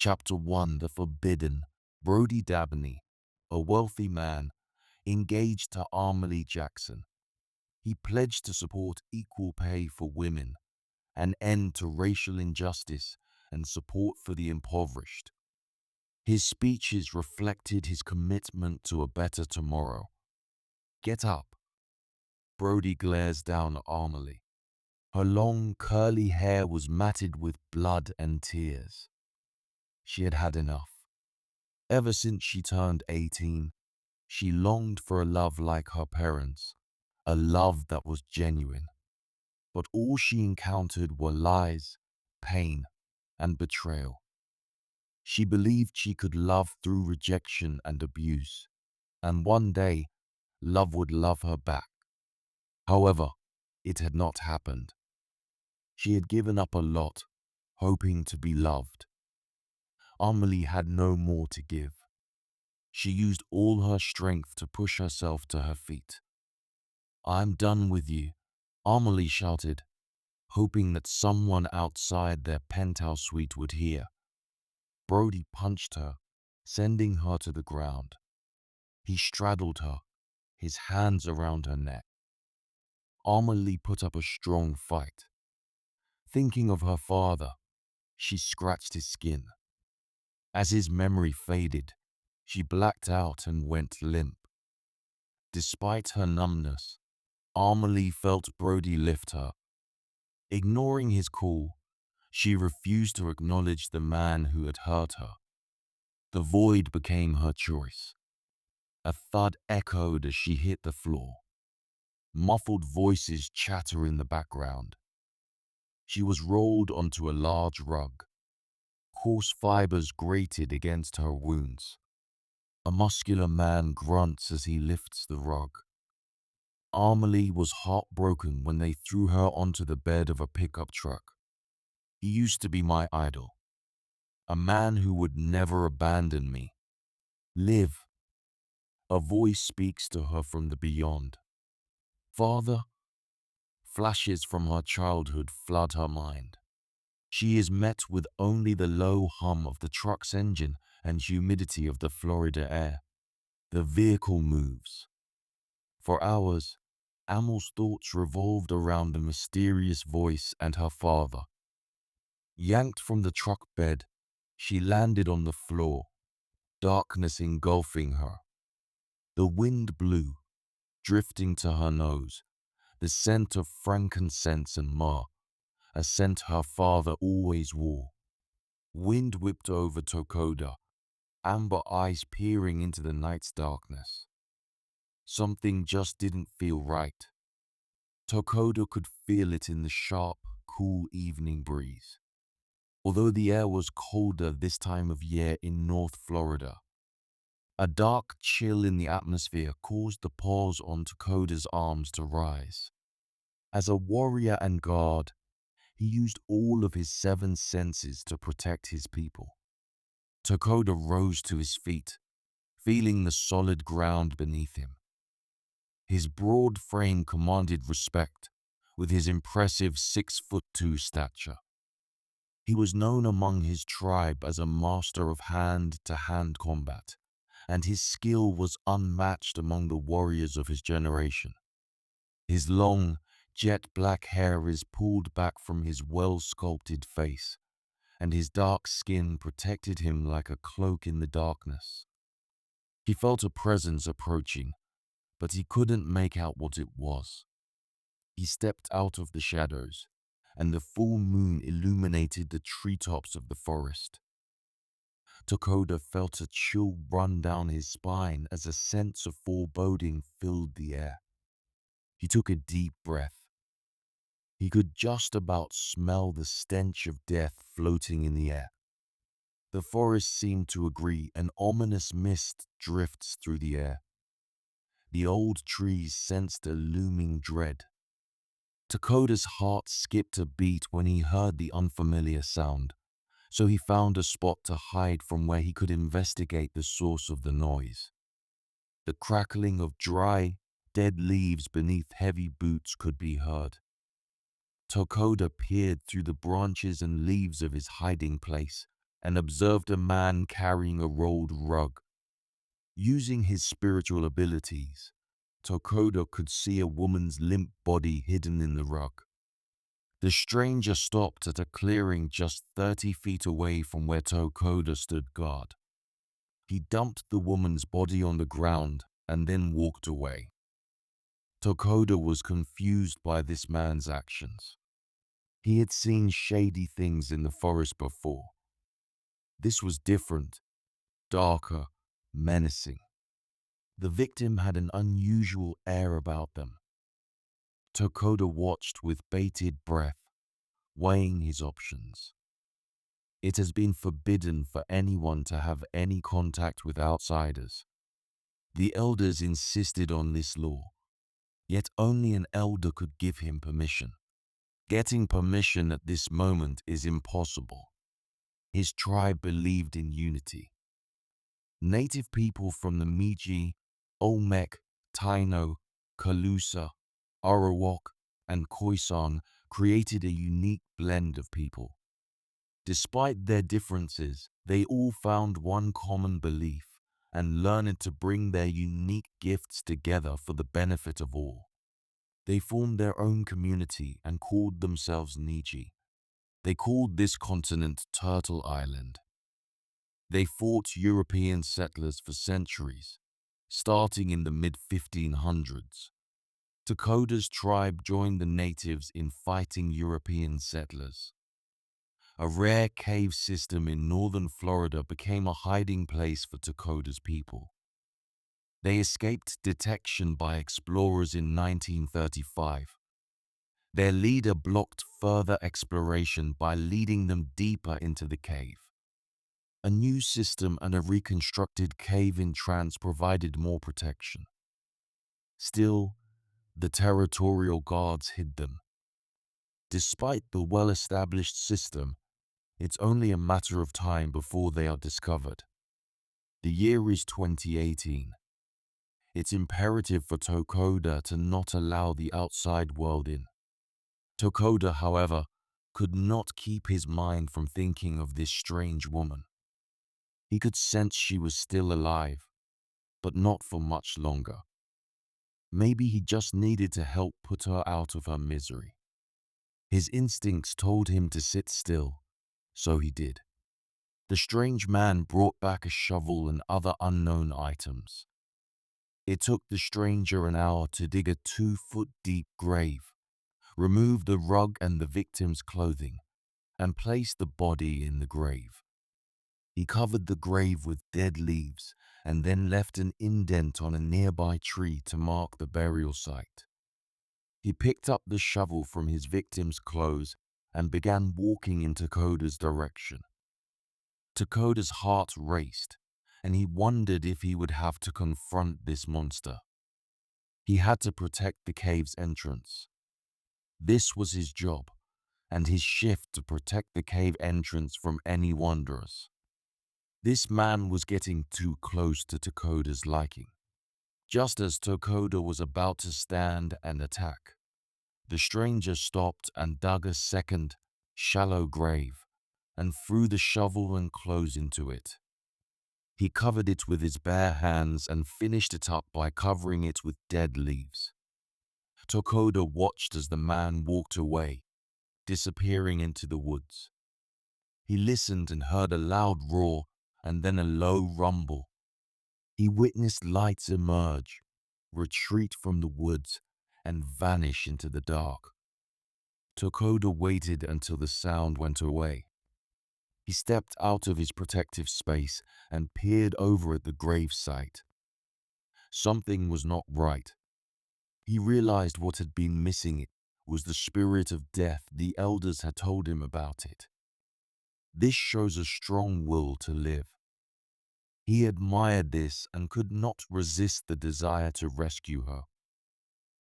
Chapter 1: The Forbidden. Brody Dabney, a wealthy man, engaged to Armalee Jackson. He pledged to support equal pay for women, an end to racial injustice, and support for the impoverished. His speeches reflected his commitment to a better tomorrow. "Get up." Brody glares down at Armalee. Her long, curly hair was matted with blood and tears. She had had enough. Ever since she turned 18, she longed for a love like her parents, a love that was genuine. But all she encountered were lies, pain, and betrayal. She believed she could love through rejection and abuse, and one day, love would love her back. However, it had not happened. She had given up a lot, hoping to be loved. Armalee had no more to give. She used all her strength to push herself to her feet. "I'm done with you," Armalee shouted, hoping that someone outside their penthouse suite would hear. Brody punched her, sending her to the ground. He straddled her, his hands around her neck. Armalee put up a strong fight. Thinking of her father, she scratched his skin. As his memory faded, she blacked out and went limp. Despite her numbness, Armalee felt Brody lift her. Ignoring his call, she refused to acknowledge the man who had hurt her. The void became her choice. A thud echoed as she hit the floor. Muffled voices chatter in the background. She was rolled onto a large rug. Coarse fibers grated against her wounds. A muscular man grunts as he lifts the rug. Armalee was heartbroken when they threw her onto the bed of a pickup truck. "He used to be my idol. A man who would never abandon me. Live." A voice speaks to her from the beyond. "Father?" Flashes from her childhood flood her mind. She is met with only the low hum of the truck's engine and humidity of the Florida air. The vehicle moves. For hours, Amal's thoughts revolved around the mysterious voice and her father. Yanked from the truck bed, she landed on the floor, darkness engulfing her. The wind blew, drifting to her nose, the scent of frankincense and myrrh, a scent her father always wore. Wind whipped over Tokoda, amber eyes peering into the night's darkness. Something just didn't feel right. Tokoda could feel it in the sharp, cool evening breeze. Although the air was colder this time of year in North Florida, a dark chill in the atmosphere caused the pores on Tokoda's arms to rise. As a warrior and guard, he used all of his 7 senses to protect his people. Tokoda rose to his feet, feeling the solid ground beneath him. His broad frame commanded respect, with his impressive 6'2" stature. He was known among his tribe as a master of hand-to-hand combat, and his skill was unmatched among the warriors of his generation. His long, jet-black hair is pulled back from his well-sculpted face, and his dark skin protected him like a cloak in the darkness. He felt a presence approaching, but he couldn't make out what it was. He stepped out of the shadows, and the full moon illuminated the treetops of the forest. Tokoda felt a chill run down his spine as a sense of foreboding filled the air. He took a deep breath. He could just about smell the stench of death floating in the air. The forest seemed to agree. An ominous mist drifts through the air. The old trees sensed a looming dread. Tokoda's heart skipped a beat when he heard the unfamiliar sound, so he found a spot to hide from where he could investigate the source of the noise. The crackling of dry, dead leaves beneath heavy boots could be heard. Tokoda peered through the branches and leaves of his hiding place, and observed a man carrying a rolled rug. Using his spiritual abilities, Tokoda could see a woman's limp body hidden in the rug. The stranger stopped at a clearing just 30 feet away from where Tokoda stood guard. He dumped the woman's body on the ground and then walked away. Tokoda was confused by this man's actions. He had seen shady things in the forest before. This was different, darker, menacing. The victim had an unusual air about them. Tokoda watched with bated breath, weighing his options. It has been forbidden for anyone to have any contact with outsiders. The elders insisted on this law, yet only an elder could give him permission. Getting permission at this moment is impossible. His tribe believed in unity. Native people from the Miji, Olmec, Taino, Calusa, Arawak, and Khoisan created a unique blend of people. Despite their differences, they all found one common belief and learned to bring their unique gifts together for the benefit of all. They formed their own community and called themselves Niji. They called this continent Turtle Island. They fought European settlers for centuries, starting in the mid-1500s. Tokoda's tribe joined the natives in fighting European settlers. A rare cave system in northern Florida became a hiding place for Tokoda's people. They escaped detection by explorers in 1935. Their leader blocked further exploration by leading them deeper into the cave. A new system and a reconstructed cave entrance provided more protection. Still, the territorial guards hid them. Despite the well-established system, it's only a matter of time before they are discovered. The year is 2018. It's imperative for Tokoda to not allow the outside world in. Tokoda, however, could not keep his mind from thinking of this strange woman. He could sense she was still alive, but not for much longer. Maybe he just needed to help put her out of her misery. His instincts told him to sit still, so he did. The strange man brought back a shovel and other unknown items. It took the stranger an hour to dig a 2-foot-deep grave, remove the rug and the victim's clothing, and place the body in the grave. He covered the grave with dead leaves and then left an indent on a nearby tree to mark the burial site. He picked up the shovel from his victim's clothes and began walking in Tokoda's direction. Tokoda's heart raced, and he wondered if he would have to confront this monster. He had to protect the cave's entrance. This was his job, and his shift to protect the cave entrance from any wanderers. This man was getting too close to Tokoda's liking. Just as Tokoda was about to stand and attack, the stranger stopped and dug a second, shallow grave and threw the shovel and clothes into it. He covered it with his bare hands and finished it up by covering it with dead leaves. Tokoda watched as the man walked away, disappearing into the woods. He listened and heard a loud roar and then a low rumble. He witnessed lights emerge, retreat from the woods, and vanish into the dark. Tokoda waited until the sound went away. He stepped out of his protective space and peered over at the grave site. Something was not right. He realized what had been missing was the spirit of death the elders had told him about it. This shows a strong will to live. He admired this and could not resist the desire to rescue her.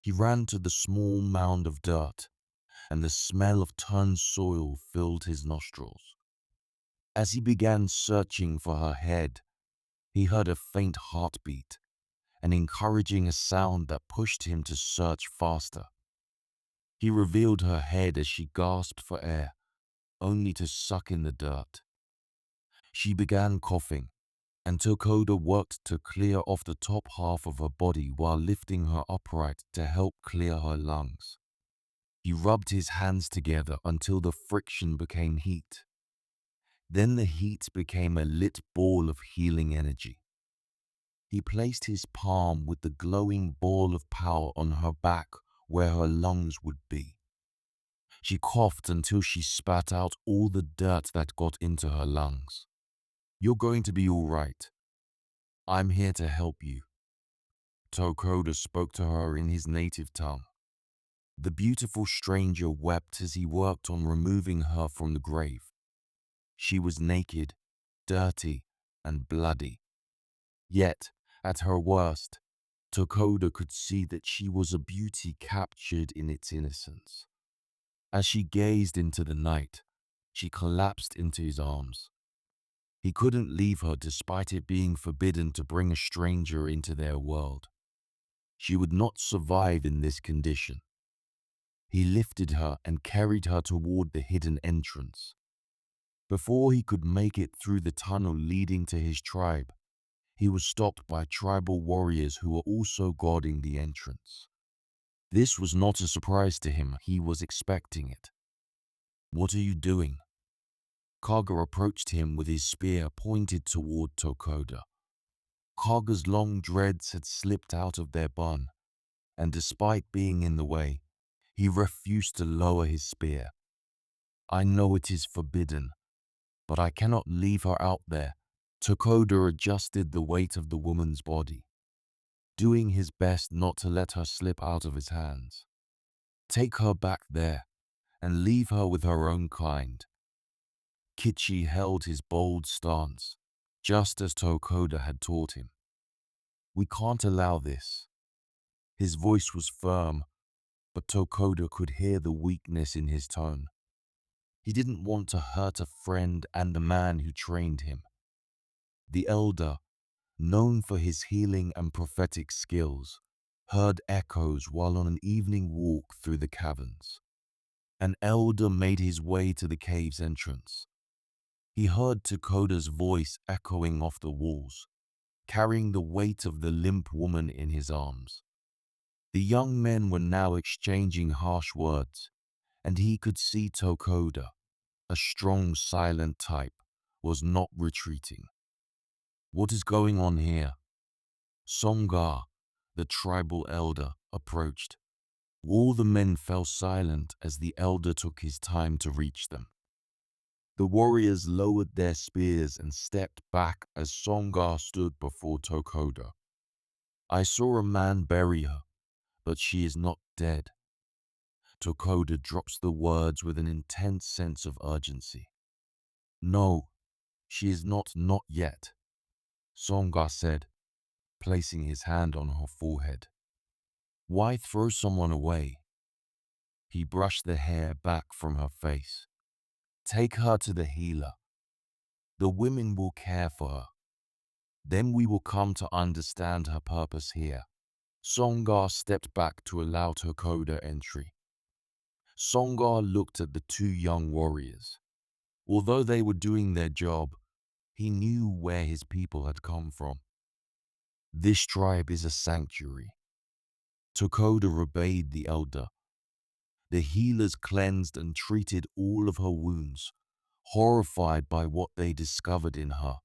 He ran to the small mound of dirt, and the smell of turned soil filled his nostrils. As he began searching for her head, he heard a faint heartbeat, an encouraging sound that pushed him to search faster. He revealed her head as she gasped for air, only to suck in the dirt. She began coughing, and Tokoda worked to clear off the top half of her body while lifting her upright to help clear her lungs. He rubbed his hands together until the friction became heat. Then the heat became a lit ball of healing energy. He placed his palm with the glowing ball of power on her back where her lungs would be. She coughed until she spat out all the dirt that got into her lungs. "You're going to be all right. I'm here to help you." Tokoda spoke to her in his native tongue. The beautiful stranger wept as he worked on removing her from the grave. She was naked, dirty, and bloody. Yet, at her worst, Tokoda could see that she was a beauty captured in its innocence. As she gazed into the night, she collapsed into his arms. He couldn't leave her despite it being forbidden to bring a stranger into their world. She would not survive in this condition. He lifted her and carried her toward the hidden entrance. Before he could make it through the tunnel leading to his tribe, he was stopped by tribal warriors who were also guarding the entrance. This was not a surprise to him, he was expecting it. "What are you doing?" Kaga approached him with his spear pointed toward Tokoda. Kaga's long dreads had slipped out of their bun, and despite being in the way, he refused to lower his spear. "I know it is forbidden, but I cannot leave her out there." Tokoda adjusted the weight of the woman's body, doing his best not to let her slip out of his hands. "Take her back there and leave her with her own kind." Kichi held his bold stance, just as Tokoda had taught him. "We can't allow this." His voice was firm, but Tokoda could hear the weakness in his tone. He didn't want to hurt a friend and the man who trained him. The elder, known for his healing and prophetic skills, heard echoes while on an evening walk through the caverns. An elder made his way to the cave's entrance. He heard Tokoda's voice echoing off the walls, carrying the weight of the limp woman in his arms. The young men were now exchanging harsh words, and he could see Tokoda, a strong, silent type, was not retreating. "What is going on here?" Songar, the tribal elder, approached. All the men fell silent as the elder took his time to reach them. The warriors lowered their spears and stepped back as Songar stood before Tokoda. "I saw a man bury her, but she is not dead." Tokoda drops the words with an intense sense of urgency. "No, she is not yet," Songar said, placing his hand on her forehead. "Why throw someone away?" He brushed the hair back from her face. "Take her to the healer. The women will care for her. Then we will come to understand her purpose here." Songar stepped back to allow Tokoda entry. Songar looked at the two young warriors. Although they were doing their job, he knew where his people had come from. "This tribe is a sanctuary." Tokoda obeyed the elder. The healers cleansed and treated all of her wounds, horrified by what they discovered in her.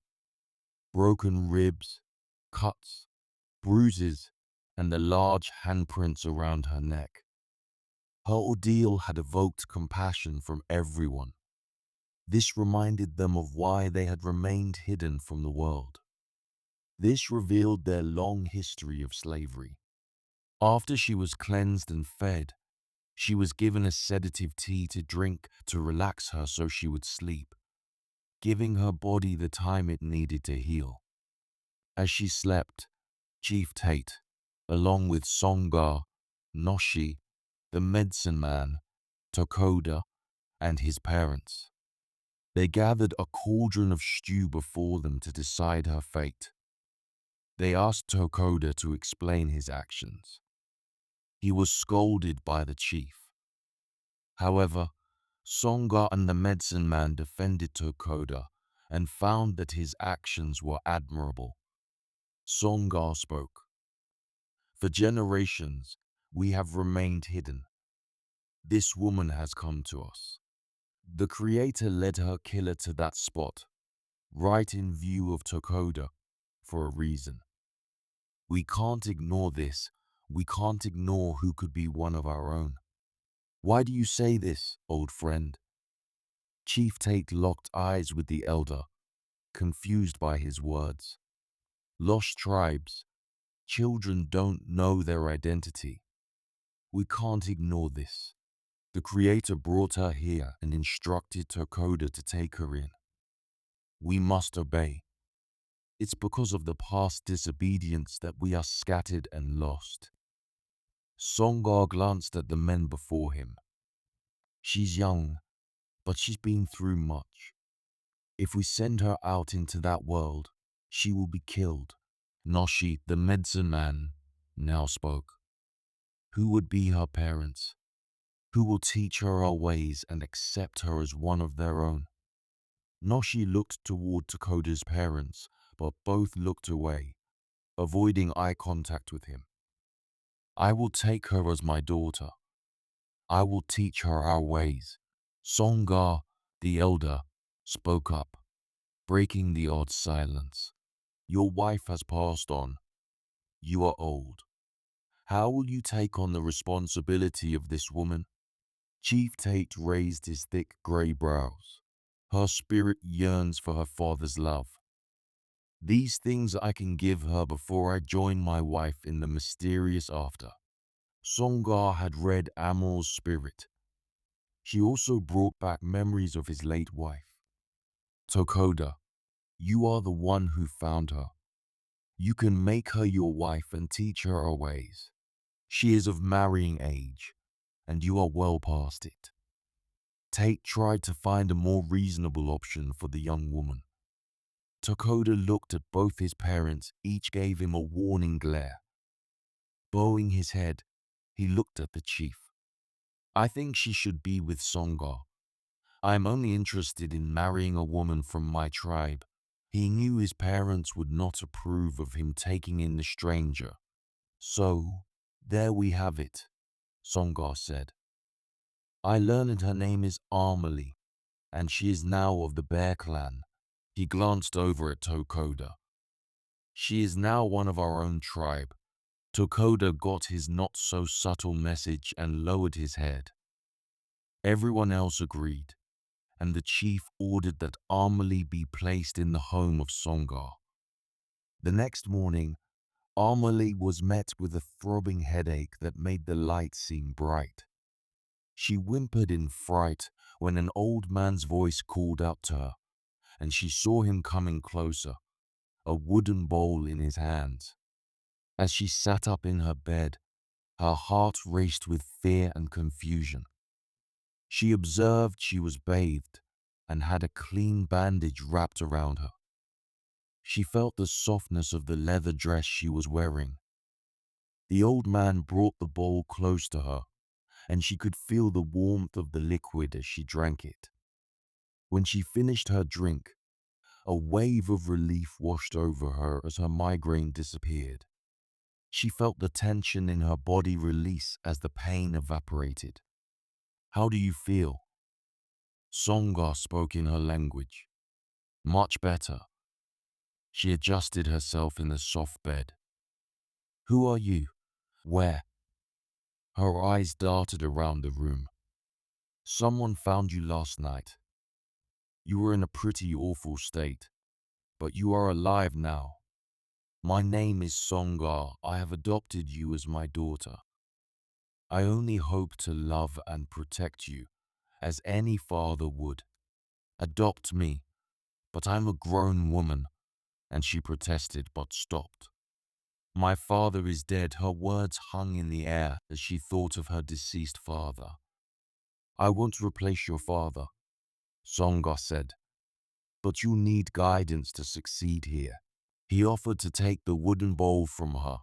Broken ribs, cuts, bruises, and the large handprints around her neck. Her ordeal had evoked compassion from everyone. This reminded them of why they had remained hidden from the world. This revealed their long history of slavery. After she was cleansed and fed, she was given a sedative tea to drink to relax her so she would sleep, giving her body the time it needed to heal. As she slept, Chief Tate, along with Songar, Noshi, the medicine man, Tokoda, and his parents, they gathered a cauldron of stew before them to decide her fate. They asked Tokoda to explain his actions. He was scolded by the chief. However, Songar and the medicine man defended Tokoda and found that his actions were admirable. Songar spoke. For generations, we have remained hidden. This woman has come to us. The creator led her killer to that spot, right in view of Tokoda, for a reason. We can't ignore this. We can't ignore who could be one of our own. Why do you say this, old friend? Chief Tate locked eyes with the elder, confused by his words. Lost tribes, children don't know their identity. We can't ignore this. The creator brought her here and instructed Tokoda to take her in. We must obey. It's because of the past disobedience that we are scattered and lost. Songar glanced at the men before him. She's young, but she's been through much. If we send her out into that world, she will be killed. Noshi, the medicine man, now spoke. Who would be her parents? Who will teach her our ways and accept her as one of their own? Noshi looked toward Tokoda's parents, but both looked away, avoiding eye contact with him. I will take her as my daughter. I will teach her our ways. Songar, the elder, spoke up, breaking the odd silence. Your wife has passed on. You are old. How will you take on the responsibility of this woman? Chief Tate raised his thick grey brows. Her spirit yearns for her father's love. These things I can give her before I join my wife in the mysterious after. Songar had read Amor's spirit. She also brought back memories of his late wife. Tokoda, you are the one who found her. You can make her your wife and teach her our ways. She is of marrying age, and you are well past it. Tate tried to find a more reasonable option for the young woman. Tokoda looked at both his parents, each gave him a warning glare. Bowing his head, he looked at the chief. I think she should be with Songar. I am only interested in marrying a woman from my tribe. He knew his parents would not approve of him taking in the stranger. So, there we have it, Songar said. I learned her name is Armali, and she is now of the Bear Clan. He glanced over at Tokoda. She is now one of our own tribe. Tokoda got his not-so-subtle message and lowered his head. Everyone else agreed, and the chief ordered that Armali be placed in the home of Songar. The next morning, Armali was met with a throbbing headache that made the light seem bright. She whimpered in fright when an old man's voice called out to her, and she saw him coming closer, a wooden bowl in his hands. As she sat up in her bed, her heart raced with fear and confusion. She observed she was bathed and had a clean bandage wrapped around her. She felt the softness of the leather dress she was wearing. The old man brought the bowl close to her, and she could feel the warmth of the liquid as she drank it. When she finished her drink, a wave of relief washed over her as her migraine disappeared. She felt the tension in her body release as the pain evaporated. How do you feel? Songar spoke in her language. Much better. She adjusted herself in the soft bed. Who are you? Where? Her eyes darted around the room. Someone found you last night. You were in a pretty awful state, but you are alive now. My name is Songar. I have adopted you as my daughter. I only hope to love and protect you, as any father would. Adopt me, but I'm a grown woman, and she protested but stopped. My father is dead. Her words hung in the air as she thought of her deceased father. I won't replace your father, Songar said, but you need guidance to succeed here. He offered to take the wooden bowl from her,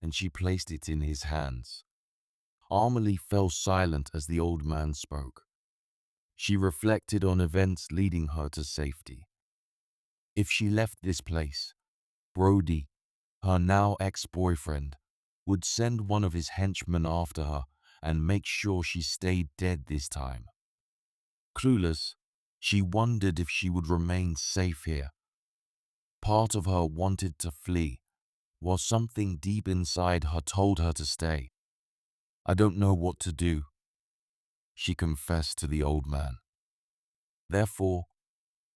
and she placed it in his hands. Armali fell silent as the old man spoke. She reflected on events leading her to safety. If she left this place, Brody, her now ex-boyfriend, would send one of his henchmen after her and make sure she stayed dead this time. Clueless, she wondered if she would remain safe here. Part of her wanted to flee, while something deep inside her told her to stay. "I don't know what to do," she confessed to the old man. "Therefore,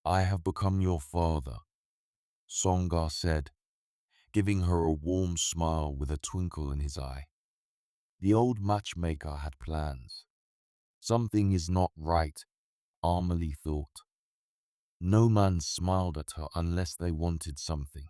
I have become your father," Songar said, giving her a warm smile with a twinkle in his eye. The old matchmaker had plans. Something is not right, Amelie thought. No man smiled at her unless they wanted something.